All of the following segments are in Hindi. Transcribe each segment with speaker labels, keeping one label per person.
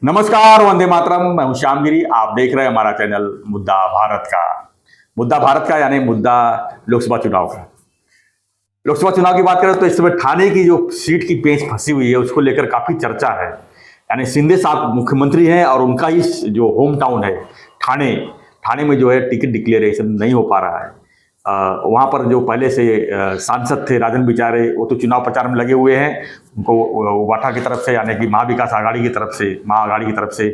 Speaker 1: नमस्कार, वंदे मातरम। मैं हूं श्यामगिरी। आप देख रहे हैं हमारा चैनल मुद्दा भारत का। मुद्दा भारत का यानी मुद्दा लोकसभा चुनाव का। लोकसभा चुनाव की बात करें तो इस समय ठाणे की जो सीट की पेंच फंसी हुई है उसको लेकर काफी चर्चा है। यानी शिंदे साहब मुख्यमंत्री हैं और उनका ही जो होम टाउन है ठाणे में जो है टिकट डिक्लेरेशन नहीं हो पा रहा है। वहाँ पर जो पहले से सांसद थे राजन बिचारे, वो तो चुनाव प्रचार में लगे हुए हैं। उनको वाटा की तरफ से यानी कि महाविकास आघाड़ी की तरफ से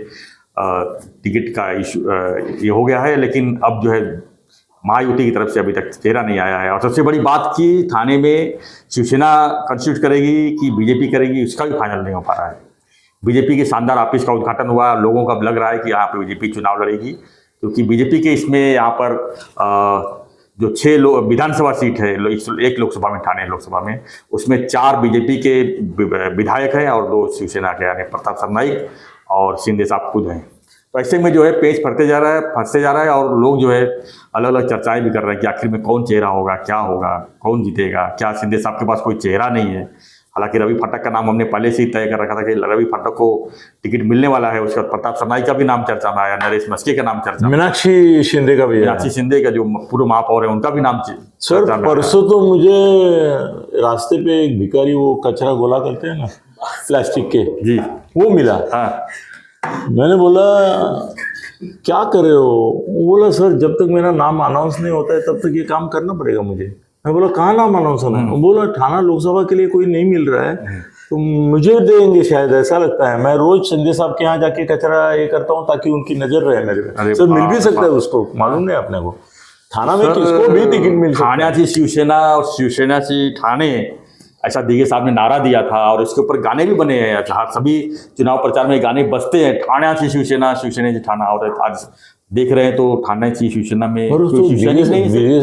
Speaker 1: टिकट का इशू ये हो गया है, लेकिन अब जो है महायुति की तरफ से अभी तक चेहरा नहीं आया है। और सबसे बड़ी बात कि थाने में शिवसेना कंस्टिट्यूट करेगी कि बीजेपी करेगी, उसका भी फाइनल नहीं हो पा रहा है। बीजेपी के शानदार ऑफिस का उद्घाटन हुआ, लोगों का लग रहा है कि यहाँ पर बीजेपी चुनाव लड़ेगी, क्योंकि बीजेपी के इसमें यहाँ पर जो 6 विधानसभा सीट है, एक लोकसभा में, ठाणे लोकसभा में, उसमें 4 बीजेपी के विधायक हैं और 2 शिवसेना के, यानी प्रताप सरनाईक और शिंदे साहब खुद हैं। तो ऐसे में जो है पेच फंसते जा रहा है और लोग जो है अलग अलग चर्चाएं भी कर रहे हैं कि आखिर में कौन चेहरा होगा, क्या होगा, कौन जीतेगा। क्या शिंदे साहब के पास कोई चेहरा नहीं है? हालांकि रवि फाटक का नाम हमने पहले से ही तय कर रखा था कि रवि फाटक को टिकट मिलने वाला है। उसके बाद प्रताप सरनाईक का भी नाम चर्चा में आया, नरेश मस्के का नाम चर्चा,
Speaker 2: मीनाक्षी शिंदे का भी,
Speaker 1: मीनाक्षी शिंदे का जो पूर्व महापौर है उनका भी नाम
Speaker 2: सर। परसों तो मुझे रास्ते पे एक भिखारी, वो कचरा गोला करते हैं ना प्लास्टिक के, जी, वो मिला। हाँ। मैंने बोला क्या कर रहे हो? वो बोला सर जब तक मेरा नाम अनाउंस नहीं होता है तब तक ये काम करना पड़ेगा मुझे। मैं बोला कहाँ नाम अनाउंस होना है? वो बोला ठाणा लोकसभा के लिए कोई नहीं मिल रहा है तो मुझे देंगे शायद, ऐसा लगता है। मैं रोज शिंदे साहब के यहाँ जाके कचरा ये करता हूँ ताकि उनकी नजर रहे मेरे पे। सर मिल भी सकता है उसको, मालूम नहीं अपने को। थाना में किसको भी टिकट मिल सकता है।
Speaker 1: ठाण्याची शिवसेना और शिवसेनाची ठाणे, ऐसा दिगे साहब ने नारा दिया था और इसके ऊपर गाने भी बने हैं। सभी चुनाव प्रचार में गाने बजते हैं, ठाण्याची शिवसेना, शिवसेनेची ठाणा। और आज देख रहे हैं तो ठाण्याची शिवसेना में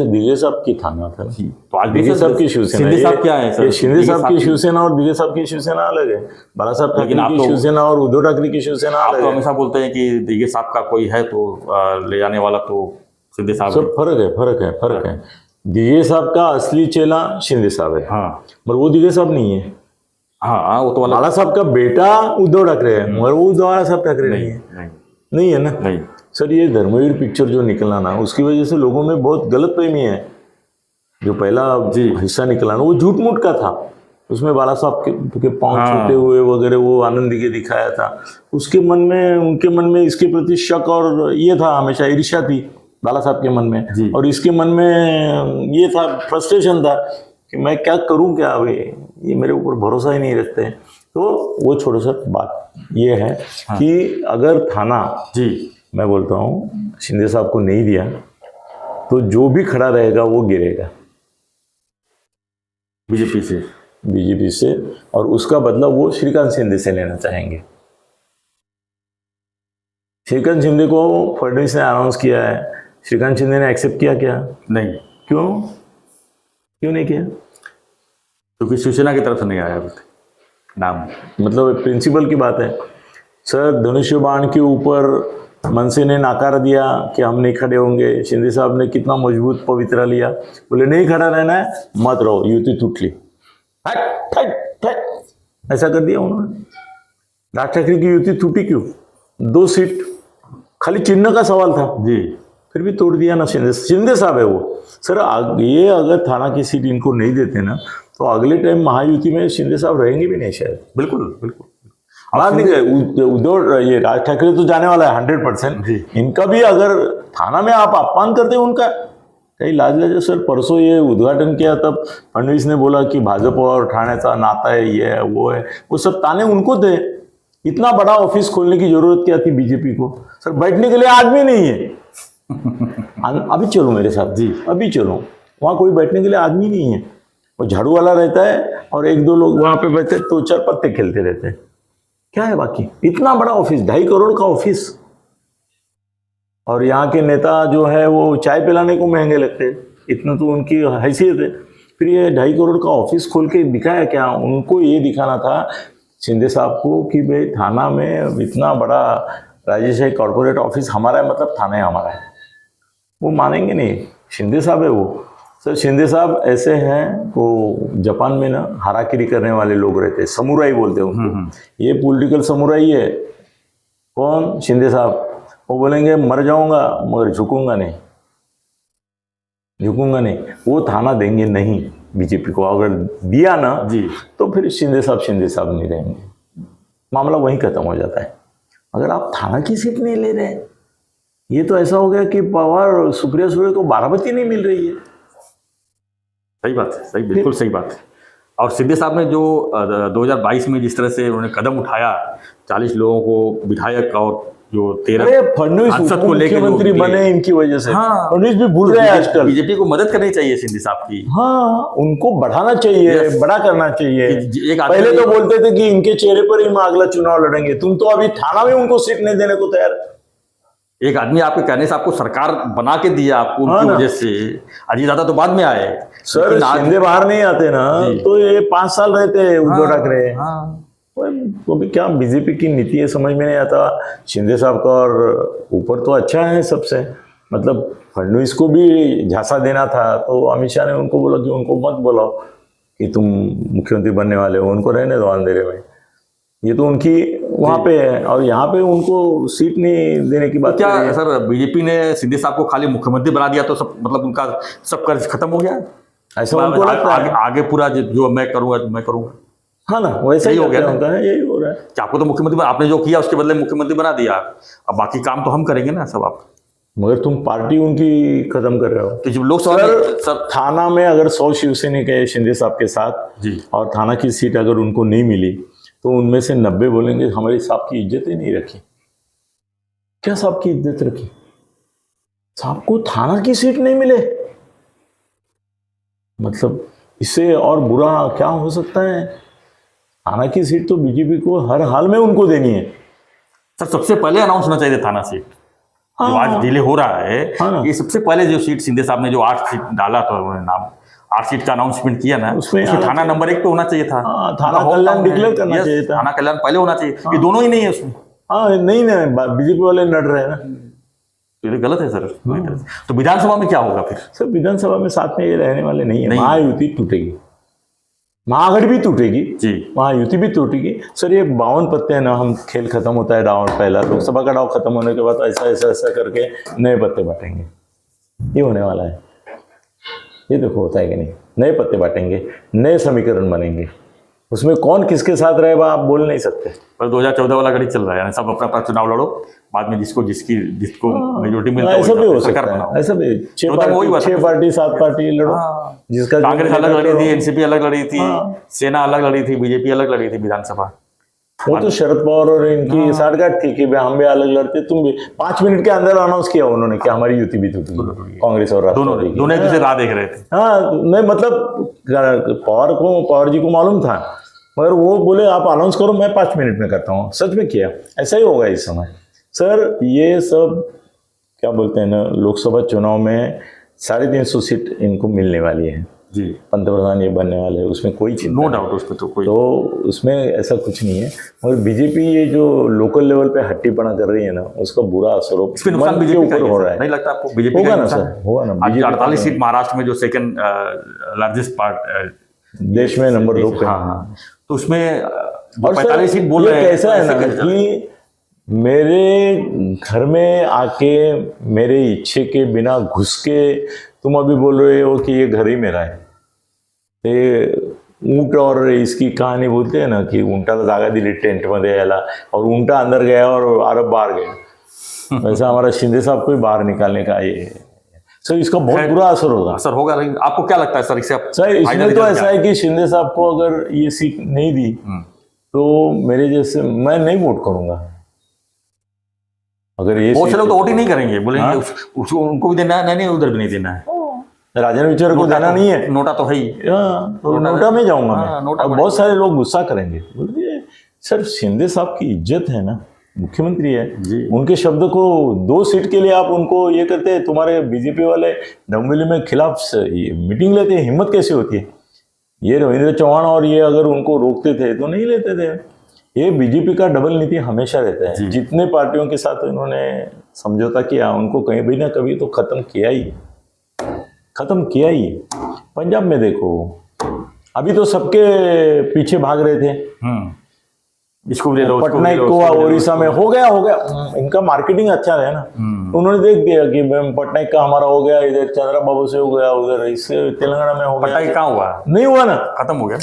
Speaker 2: दिगे साहब की थाना था,
Speaker 1: तो आज
Speaker 2: दिगे साहब की शिवसेना।
Speaker 1: शिंदे साहब क्या है सर?
Speaker 2: शिंदे साहब की शिवसेना और दिगे साहब की शिवसेना अलग है। बाला साहब ठाकरे की शिवसेना और उद्धव ठाकरे की शिवसेना अलग है।
Speaker 1: तो हमेशा बोलते हैं कि दिगे साहब का कोई है तो ले जाने वाला तो शिंदे साहब।
Speaker 2: सर फर्क है। दिगे साहब का असली चेला शिंदे साहब है, हाँ, मगर वो दिगे साहब नहीं है।
Speaker 1: हाँ, वो तो
Speaker 2: बाला साहब का बेटा उद्धव ठाकरे है, मगर वो बाला साहब ठाकरे नहीं है ना। नहीं सर, ये धर्मवीर पिक्चर जो निकला ना, उसकी वजह से लोगों में बहुत गलतफहमी है। जो पहला हिस्सा निकला ना वो झूठ मूठ का था, उसमें बाला साहब के पांव छूटे हुए वगैरह वो आनंद के दिखाया था। उसके मन में, उनके मन में इसके प्रति शक और ये था, हमेशा ईर्ष्या थी बाला साहब के मन में, और इसके मन में ये था, फ्रस्ट्रेशन था कि मैं क्या करूं, क्या अभी ये मेरे ऊपर भरोसा ही नहीं रखते। तो वो छोड़ो सर, बात ये है कि अगर थाना, मैं बोलता हूँ शिंदे साहब को नहीं दिया तो जो भी खड़ा रहेगा वो गिरेगा बीजेपी से, और उसका बदला वो श्रीकांत शिंदे से लेना चाहेंगे। श्रीकांत शिंदे को फडणवीस ने अनाउंस किया है, श्रीकांत शिंदे ने एक्सेप्ट किया क्या? नहीं। क्यों नहीं किया?
Speaker 1: क्योंकि शिवसेना की तरफ से नहीं आया नाम।
Speaker 2: मतलब प्रिंसिपल की बात है सर। धनुष्य बाण के ऊपर मनसे ने नकार दिया कि हम नहीं खड़े होंगे। शिंदे साहब ने कितना मजबूत पवित्रा लिया, बोले नहीं खड़ा रहना है, मत रहो, युति टूट ली, ऐसा कर दिया उन्होंने। राज ठाकरे की युति टूटी क्यों? 2 सीट, खाली चिन्ह का सवाल था जी, फिर भी तोड़ दिया ना शिंदे साहब है वो। सर ये अगर थाना की सीट इनको नहीं देते ना तो अगले टाइम महायुति में शिंदे साहब रहेंगे भी नहीं शायद।
Speaker 1: बिल्कुल।
Speaker 2: बात नहीं है, उद्धव ये राज ठाकरे तो जाने वाला है 100%। इनका भी अगर थाना में आप अपमान करते हैं उनका, कहीं लाज लगे। सर परसों ये उद्घाटन किया तब फडणवीस ने बोला कि भाजपा और ठाण्याचा नाता है, ये है वो है, वो सब ताने उनको थे। इतना बड़ा ऑफिस खोलने की जरूरत क्या थी बीजेपी को? सर बैठने के लिए आदमी नहीं है। अभी चलो मेरे साथ जी, अभी चलो, वहाँ कोई बैठने के लिए आदमी नहीं है। वो झाड़ू वाला रहता है और 1-2 लोग वहाँ पे बैठते, 2-4 पत्ते खेलते रहते हैं। क्या है बाकी? इतना बड़ा ऑफिस, 2.5 करोड़ का ऑफिस, और यहाँ के नेता जो है वो चाय पिलाने को महंगे लगते हैं, इतना तो उनकी हैसियत है। फिर ये 2.5 करोड़ का ऑफिस खोल के दिखाया क्या? उनको ये दिखाना था शिंदे साहब को कि भाई थाना में इतना बड़ा राजेशाही कॉर्पोरेट ऑफिस हमारा है, मतलब थाना हमारा है। वो मानेंगे नहीं, शिंदे साहब है वो। सर शिंदे साहब ऐसे हैं, वो जापान में ना हाराकिरी करने वाले लोग रहते हैं, समुराई बोलते हैं उनको। ये पॉलिटिकल समुराई है, कौन? शिंदे साहब। वो बोलेंगे मर जाऊंगा मगर झुकूंगा नहीं, झुकूंगा नहीं। वो थाना देंगे नहीं बीजेपी को। अगर दिया ना
Speaker 1: जी
Speaker 2: तो फिर शिंदे साहब नहीं रहेंगे, मामला वहीं खत्म हो जाता है। अगर आप थाना की सीट नहीं ले रहे, ये तो ऐसा हो गया कि पवार सुप्रिया सुळे को बाराबती नहीं मिल रही है।
Speaker 1: सही बात है, सही, बिल्कुल सही बात है। और शिंदे साहब ने जो 2022 में जिस तरह से उन्होंने कदम उठाया, 40 लोगों को विधायक और जो 13
Speaker 2: फडणवीस
Speaker 1: सांसद को लेकर
Speaker 2: मुख्यमंत्री बने इनकी वजह से।
Speaker 1: हाँ,
Speaker 2: फडणवीस भी भूल रहे हैं आजकल।
Speaker 1: बीजेपी को मदद करनी चाहिए शिंदे साहब की।
Speaker 2: हाँ, उनको बढ़ाना चाहिए, बड़ा करना चाहिए।
Speaker 1: एक
Speaker 2: पहले तो बोलते थे कि इनके चेहरे पर ही हम अगला चुनाव लड़ेंगे, तुम तो अभी थाना में उनको सीट नहीं देने को तैयार।
Speaker 1: एक आदमी आपके कहने से आपको सरकार बना के दिया, आपको
Speaker 2: हाँ
Speaker 1: उनकी वजह से। अजीत दादा तो बाद में आए
Speaker 2: सर, शिंदे बाहर नहीं आते ना तो ये 5 साल रहते उद्धव ठाकरे। तो अभी क्या बीजेपी की नीति है समझ में नहीं आता शिंदे साहब का। और ऊपर तो अच्छा है सबसे, मतलब फडणवीस को भी झांसा देना था तो अमित शाह ने उनको बोला कि उनको मत बुलाओ कि तुम मुख्यमंत्री बनने वाले हो, उनको रहने दो अंधेरे में। ये तो उनकी वहां पे है और यहाँ पे उनको सीट नहीं देने की बात।
Speaker 1: क्या सर बीजेपी ने शिंदे साहब को खाली मुख्यमंत्री बना दिया तो सब, मतलब उनका सब कर्ज खत्म हो गया?
Speaker 2: ऐसा उनको लगता है।
Speaker 1: आगे पूरा जो मैं करूंगा।
Speaker 2: हाँ ना, वैसे ही
Speaker 1: हो गया
Speaker 2: उनका है, यही हो रहा है
Speaker 1: कि आपको तो मुख्यमंत्री आपने जो किया उसके बदले मुख्यमंत्री बना दिया, अब बाकी काम तो हम करेंगे ना सब आप।
Speaker 2: मगर तुम पार्टी उनकी खत्म कर रहे हो।
Speaker 1: तो जब लोकसभा
Speaker 2: सर थाना में अगर 100 शिवसेना के शिंदे साहब के साथ
Speaker 1: जी, और
Speaker 2: थाना की सीट अगर उनको नहीं मिली तो उनमें से 90 बोलेंगे हमारी साहब की इज्जत ही नहीं रखी। क्या साहब की इज्जत रखी? साहब को थाना की सीट नहीं मिले, मतलब इससे और बुरा क्या हो सकता है? थाना की सीट तो बीजेपी को हर हाल में उनको देनी है।
Speaker 1: सर सबसे पहले अनाउंस होना चाहिए थाना सीट। जो आज डिले हो रहा है, ये सबसे पहले जो सीट शिंदे साहब ने जो 8 सीट डाला था, उन्होंने नाम 8 सीट का अनाउंसमेंट किया ना, उसमें थाना नंबर 1 पे होना चाहिए था।
Speaker 2: थाना कल्याण डिक्लेयर करना चाहिए था।
Speaker 1: थाना कल्याण पहले होना चाहिए। ये दोनों ही नहीं है उसमें।
Speaker 2: हाँ नहीं बीजेपी वाले लड़ रहे हैं ना,
Speaker 1: ये गलत है सर। तो विधानसभा में क्या होगा फिर?
Speaker 2: सर विधानसभा में साथ में ये रहने वाले नहीं है। महायुति टूटेगी, महागठ भी टूटेगी
Speaker 1: जी,
Speaker 2: महायुति भी टूटेगी। सर ये 52 पत्ते हैं ना, हम खेल खत्म होता है राउंड पहला, लोकसभा का राउंड खत्म होने के बाद ऐसा करके नए पत्ते बांटेंगे। ये होने वाला है, ये देखो होता है कि नहीं। नए पत्ते बांटेंगे, नए समीकरण बनेंगे, उसमें कौन किसके साथ रहेगा आप बोल नहीं सकते।
Speaker 1: पर 2014 वाला घड़ी चल रहा है, सब अपना अपना चुनाव लड़ो, बाद में जिसको मेजोरिटी मिलता है
Speaker 2: ऐसा भी हो सकता है। ऐसा भी 6 पार्टी 7 पार्टी लड़ो। जिसका
Speaker 1: कांग्रेस अलग लड़ी थी, एनसीपी अलग लड़ी थी, सेना अलग लड़ी थी, बीजेपी अलग लड़ी थी विधानसभा।
Speaker 2: वो तो शरद पवार और इनकी साठगांठ थी कि हम भी अलग लड़ते, तुम भी। 5 मिनट के अंदर अनाउंस किया उन्होंने कि हमारी युति भी टूटी, कांग्रेस और
Speaker 1: दोनों एक दूसरे से राह देख रहे थे।
Speaker 2: हाँ नहीं, मतलब पवार जी को मालूम था, मगर वो बोले आप अनाउंस करो, मैं 5 मिनट में करता हूँ। सच में किया, ऐसा ही होगा इस समय। सर ये सब क्या बोलते हैं ना, लोकसभा चुनाव में 350 सीट इनको मिलने वाली है
Speaker 1: जी,
Speaker 2: पंतप्रधान ये बनने वाले हैं, उसमें कोई चिंता
Speaker 1: नो डाउट, उसमें तो कोई,
Speaker 2: तो उसमें ऐसा कुछ नहीं है। मगर बीजेपी ये जो लोकल लेवल पे हट्टीपना कर रही है ना, उसका बुरा असर
Speaker 1: नुकसान बीजेपी का हो रहा है। नहीं लगता आपको बीजेपी
Speaker 2: होगा ना सर? होगा ना।
Speaker 1: 48 सीट महाराष्ट्र में जो सेकंड लार्जेस्ट पार्ट
Speaker 2: देश में नंबर 2 पे।
Speaker 1: हाँ, तो उसमें 45 सीट बोल रहे हैं।
Speaker 2: कैसा है ना कि मेरे घर में आके मेरे इच्छे के बिना घुस के तुम अभी बोल रहे हो कि ये घर ही मेरा है। ते ऊंट और इसकी कहानी बोलते हैं ना कि ऊंटाला जागा दिली टेंट मध्ये यायला और ऊंटा अंदर गया और अरब बाहर गया। वैसा हमारा शिंदे साहब को बाहर निकालने का ये सर, इसका बहुत बुरा असर होगा।
Speaker 1: असर होगा, लेकिन आपको क्या लगता है सर इससे?
Speaker 2: सर इसमें तो ऐसा है कि शिंदे साहब को अगर ये सीट नहीं दी तो मेरे जैसे मैं नहीं वोट करूंगा। अगर ये
Speaker 1: बहुत से लोग तो वोट ही नहीं करेंगे, बोलेंगे उसको उनको भी देना है, नहीं उधर भी नहीं देना है,
Speaker 2: राजन विचार को देना नहीं है,
Speaker 1: नोटा तो है ही।
Speaker 2: तो नोटा में जाऊंगा मैं। बहुत सारे लोग गुस्सा करेंगे, बोलिए सर शिंदे साहब की इज्जत है ना, मुख्यमंत्री है, उनके शब्द को 2 सीट के लिए आप उनको ये करते हैं। तुम्हारे बीजेपी वाले डोंबिवली में खिलाफ मीटिंग लेते हैं, हिम्मत कैसी होती है? ये रविंद्र चौहान और ये अगर उनको रोकते थे तो नहीं लेते थे। ये बीजेपी का डबल नीति हमेशा रहता है। जितने पार्टियों के साथ इन्होंने समझौता किया उनको कहीं भी ना कभी तो खत्म किया ही। पंजाब में देखो, अभी तो सबके पीछे भाग रहे थे,
Speaker 1: इसको भी ले लो, उसको भी ले
Speaker 2: पटनायक
Speaker 1: लो,
Speaker 2: को
Speaker 1: उसको भी ले लो,
Speaker 2: ओडिशा में हो गया इनका मार्केटिंग अच्छा है ना। उन्होंने देख दिया कि पटनायक का हमारा हो गया, इधर चंद्रबाबू से हो गया, उधर इससे तेलंगाना में हो गया।
Speaker 1: पटनायक कहाँ हुआ?
Speaker 2: नहीं हुआ ना,
Speaker 1: खत्म हो गया।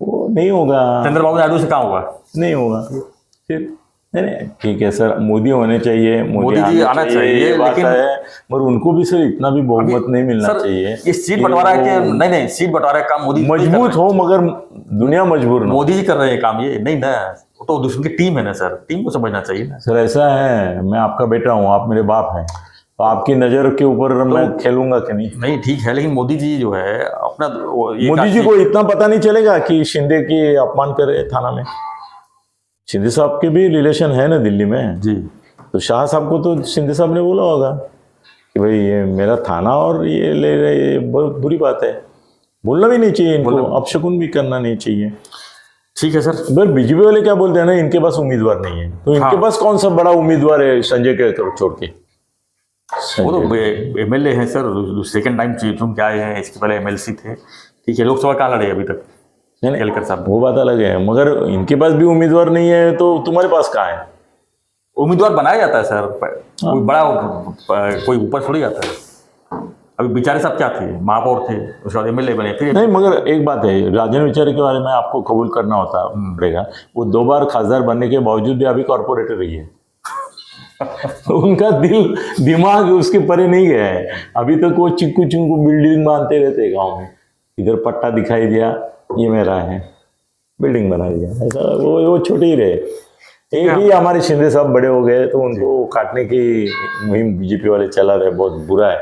Speaker 2: वो नहीं होगा,
Speaker 1: चंद्रबाबू नायडू से कहाँ हुआ?
Speaker 2: नहीं होगा। फिर नहीं ठीक है सर, मोदी होने चाहिए,
Speaker 1: मोदी जी आना चाहिए,
Speaker 2: ये बात
Speaker 1: लेकिन
Speaker 2: है, मगर उनको भी सर इतना भी बहुमत नहीं मिलना
Speaker 1: सर,
Speaker 2: चाहिए।
Speaker 1: ये सीट बंटवारा के नहीं सीट बंटवारा का काम मोदी
Speaker 2: मजबूत हो मगर दुनिया मजबूर ना।
Speaker 1: मोदी जी कर रहे हैं काम, ये नहीं ना, वो तो दुश्मन की टीम है ना सर, टीम को समझना चाहिए ना।
Speaker 2: सर ऐसा है, मैं आपका बेटा हूँ, आप मेरे बाप हैं, तो आपकी नजर के ऊपर मैं खेलूंगा कि नहीं?
Speaker 1: नहीं ठीक है, लेकिन मोदी जी जो है अपना
Speaker 2: मोदी जी को इतना पता नहीं चलेगा कि शिंदे की अपमान करे थाना में? शिंदे साहब के भी रिलेशन है ना दिल्ली में
Speaker 1: जी,
Speaker 2: तो शाह साहब को तो शिंदे साहब ने बोला होगा कि भाई ये मेरा थाना और ये ले रहे, ये बहुत बुरी बात है, बोलना भी नहीं चाहिए इनको, अपशकुन भी करना नहीं चाहिए।
Speaker 1: ठीक है सर।
Speaker 2: बस बीजेपी वाले क्या बोलते हैं ना, इनके पास उम्मीदवार नहीं है, तो इनके पास कौन सा बड़ा उम्मीदवार है संजय के छोड़ के?
Speaker 1: वो तो एमएलए हैं सर, सेकंड टाइम चुन के आए हैं, इसके पहले एमएलसी थे। ठीक है, लोकसभा कहाँ लड़े अभी तक केलकर साहब?
Speaker 2: वो बात अलग है, मगर इनके पास भी उम्मीदवार नहीं है, तो तुम्हारे पास कहाँ है?
Speaker 1: उम्मीदवार बनाया जाता है सर, कोई बड़ा कोई ऊपर थोड़ी आता है। अभी बिचारे साहब क्या थे, महापौर थे, उसके बाद एमएलए बने, फिर
Speaker 2: नहीं मगर एक बात है, राजेंद्र बिचारे के बारे में आपको कबूल करना होता पड़ेगा, वो 2 बार खासदार बनने के बावजूद भी अभी कॉर्पोरेटर रही है। उनका दिमाग उसके परे नहीं गया है अभी तक। वो चिक्कू चिंकू बिल्डिंग बांधते रहते हैं गाँव में, इधर पट्टा दिखाई दिया ये मेरा है, बिल्डिंग बना दिया, ऐसा वो छोटे ही रहे। एक ही हमारे शिंदे साहब बड़े हो गए तो उनको काटने की मुहिम बीजेपी वाले चला रहे, बहुत बुरा है,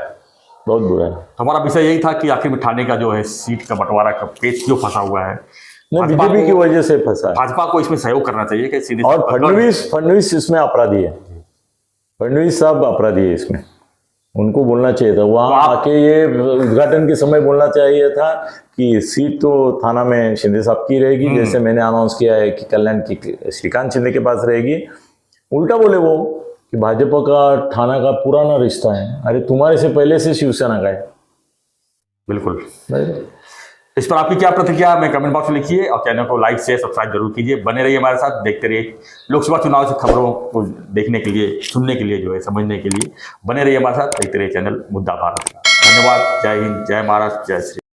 Speaker 2: बहुत बुरा है।
Speaker 1: हमारा विषय यही था कि आखिर में ठाणे का जो है सीट का बंटवारा का पेच क्यों फंसा हुआ है,
Speaker 2: बीजेपी की वजह से फंसा है।
Speaker 1: भाजपा को इसमें सहयोग करना चाहिए कि सीधे,
Speaker 2: और फडणवीस इसमें अपराधी है, फडणवीस साहब अपराधी है इसमें, उनको बोलना चाहिए था, वहां आके ये उद्घाटन के समय बोलना चाहिए था कि सीट तो थाना में शिंदे साहब की रहेगी, जैसे मैंने अनाउंस किया है कि कल्याण की श्रीकांत शिंदे के पास रहेगी। उल्टा बोले वो कि भाजपा का थाना का पुराना रिश्ता है, अरे तुम्हारे से पहले से शिवसेना का है।
Speaker 1: बिल्कुल। इस पर आपकी क्या प्रतिक्रिया हमें कमेंट बॉक्स में लिखिए, और चैनल को लाइक शेयर सब्सक्राइब जरूर कीजिए। बने रहिए हमारे साथ, देखते रहिए लोकसभा चुनाव से खबरों को देखने के लिए, सुनने के लिए, जो है समझने के लिए बने रहिए हमारे साथ, देखते रहिए चैनल मुद्दा भारत का। धन्यवाद, जय हिंद, जय महाराष्ट्र, जय श्री।